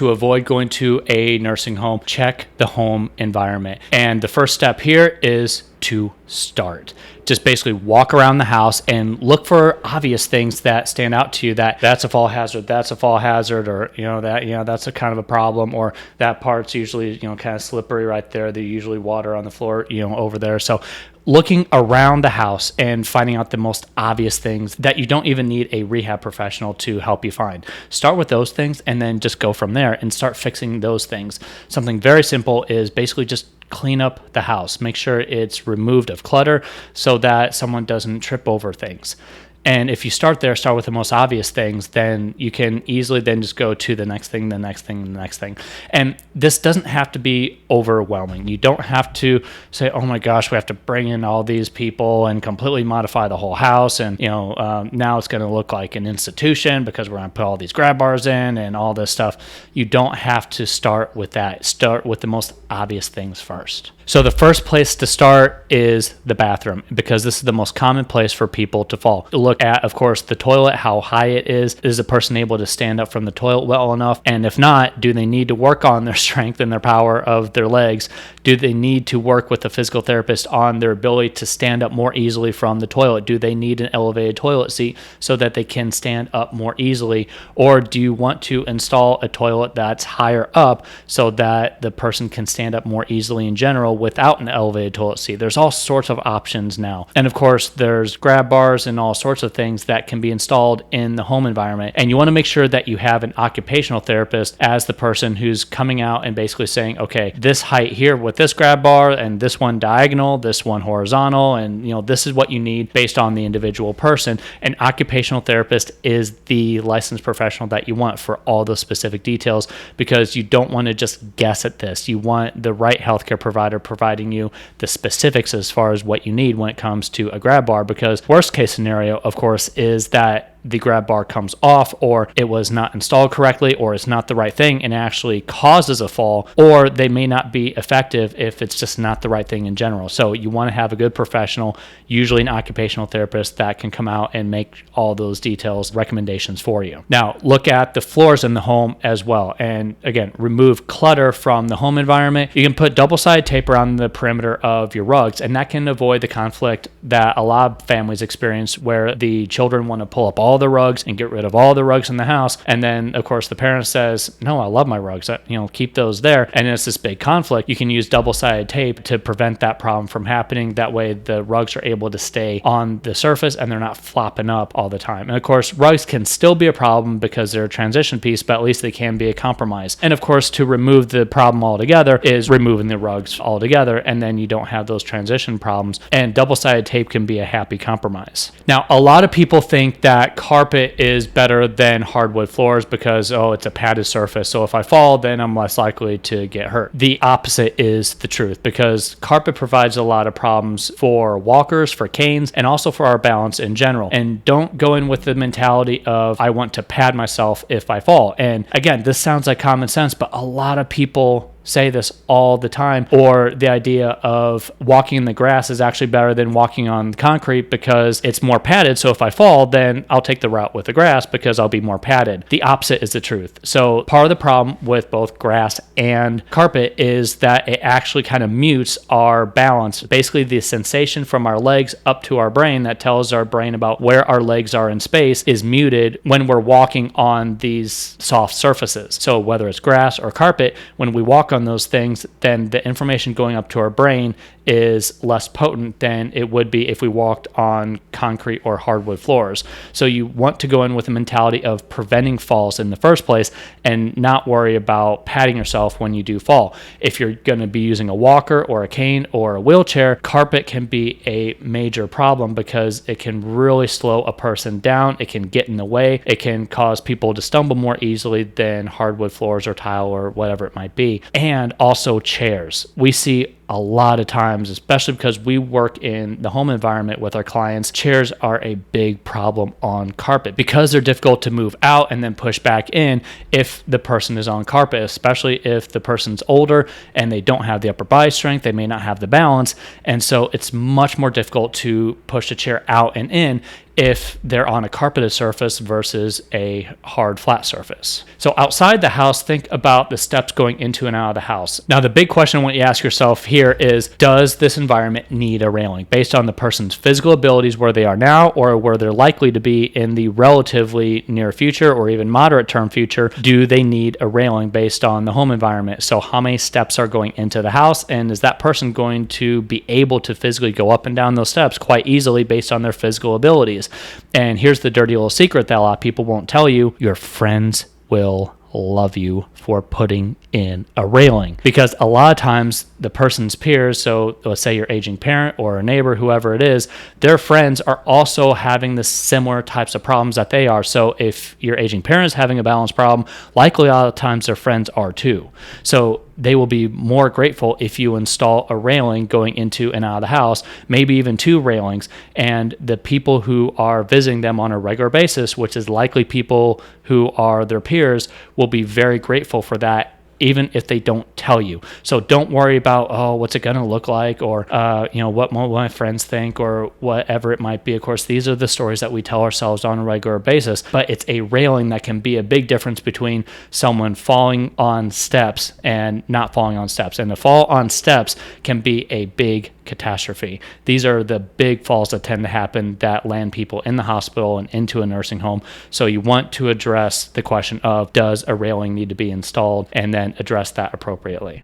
to avoid going to a nursing home, check the home environment. And the first step here is to start. Just basically walk around the house and look for obvious things that stand out to you, that's a fall hazard, or that's a kind of a problem, or that part's usually kind of slippery right there. There's usually water on the floor over there. So looking around the house and finding out the most obvious things that you don't even need a rehab professional to help you find. Start with those things and then just go from there and start fixing those things. Something very simple is basically just clean up the house. Make sure it's removed of clutter so that someone doesn't trip over things. And if you start with the most obvious things, then you can easily then just go to the next thing, the next thing, the next thing. And this doesn't have to be overwhelming. You don't have to say, oh my gosh, we have to bring in all these people and completely modify the whole house. And, now it's going to look like an institution because we're going to put all these grab bars in and all this stuff. You don't have to start with that. Start with the most obvious things first. So the first place to start is the bathroom, because this is the most common place for people to fall. Look at, of course, the toilet, how high it is. Is a person able to stand up from the toilet well enough? And if not, do they need to work on their strength and their power of their legs? Do they need to work with a physical therapist on their ability to stand up more easily from the toilet? Do they need an elevated toilet seat so that they can stand up more easily? Or do you want to install a toilet that's higher up so that the person can stand up more easily in general without an elevated toilet seat? There's all sorts of options now. And of course, there's grab bars and all sorts of things that can be installed in the home environment. And you want to make sure that you have an occupational therapist as the person who's coming out and basically saying, okay, this height here with this grab bar and this one diagonal, this one horizontal, and this is what you need based on the individual person. An occupational therapist is the licensed professional that you want for all those specific details, because you don't want to just guess at this. You want the right healthcare provider providing you the specifics as far as what you need when it comes to a grab bar, because worst case scenario, of course, is that the grab bar comes off, or it was not installed correctly, or it's not the right thing and actually causes a fall, or they may not be effective if it's just not the right thing in general. So you want to have a good professional, usually an occupational therapist, that can come out and make all those details recommendations for you. Now, look at the floors in the home as well. And again, remove clutter from the home environment. You can put double-sided tape around the perimeter of your rugs, and that can avoid the conflict that a lot of families experience where the children want to pull up all the rugs and get rid of all the rugs in the house. And then, of course, the parent says, no, I love my rugs. Keep those there. And it's this big conflict. You can use double-sided tape to prevent that problem from happening. That way, the rugs are able to stay on the surface and they're not flopping up all the time. And of course, rugs can still be a problem because they're a transition piece, but at least they can be a compromise. And of course, to remove the problem altogether is removing the rugs altogether, and then you don't have those transition problems. And double-sided tape can be a happy compromise. Now, a lot of people think that carpet is better than hardwood floors because, it's a padded surface. So if I fall, then I'm less likely to get hurt. The opposite is the truth, because carpet provides a lot of problems for walkers, for canes, and also for our balance in general. And don't go in with the mentality of, I want to pad myself if I fall. And again, this sounds like common sense, but a lot of people say this all the time, or the idea of walking in the grass is actually better than walking on concrete because it's more padded. So if I fall, then I'll take the route with the grass because I'll be more padded. The opposite is the truth. So part of the problem with both grass and carpet is that it actually kind of mutes our balance. Basically, the sensation from our legs up to our brain that tells our brain about where our legs are in space is muted when we're walking on these soft surfaces. So whether it's grass or carpet, when we walk on those things, then the information going up to our brain is less potent than it would be if we walked on concrete or hardwood floors. So you want to go in with a mentality of preventing falls in the first place and not worry about patting yourself when you do fall. If you're going to be using a walker or a cane or a wheelchair, carpet can be a major problem because it can really slow a person down. It can get in the way. It can cause people to stumble more easily than hardwood floors or tile or whatever it might be. And also chairs. We see a lot of times, especially because we work in the home environment with our clients, chairs are a big problem on carpet because they're difficult to move out and then push back in if the person is on carpet, especially if the person's older and they don't have the upper body strength, they may not have the balance. And so it's much more difficult to push a chair out and in if they're on a carpeted surface versus a hard flat surface. So outside the house, think about the steps going into and out of the house. Now, the big question I want you to ask yourself here is, does this environment need a railing based on the person's physical abilities where they are now or where they're likely to be in the relatively near future or even moderate term future? Do they need a railing based on the home environment? So how many steps are going into the house, and is that person going to be able to physically go up and down those steps quite easily based on their physical abilities? And here's the dirty little secret that a lot of people won't tell you: your friends will love you for putting in a railing, because a lot of times the person's peers, so let's say your aging parent or a neighbor, whoever it is, their friends are also having the similar types of problems that they are. So if your aging parent is having a balance problem, likely a lot of times their friends are too. So they will be more grateful if you install a railing going into and out of the house, maybe even 2 railings. And the people who are visiting them on a regular basis, which is likely people who are their peers, will be very grateful for that, even if they don't tell you. So don't worry about, oh, what's it going to look like, or, what my friends think, or whatever it might be. Of course, these are the stories that we tell ourselves on a regular basis, but it's a railing that can be a big difference between someone falling on steps and not falling on steps. And the fall on steps can be a big catastrophe. These are the big falls that tend to happen that land people in the hospital and into a nursing home. So you want to address the question of, does a railing need to be installed, and then address that appropriately.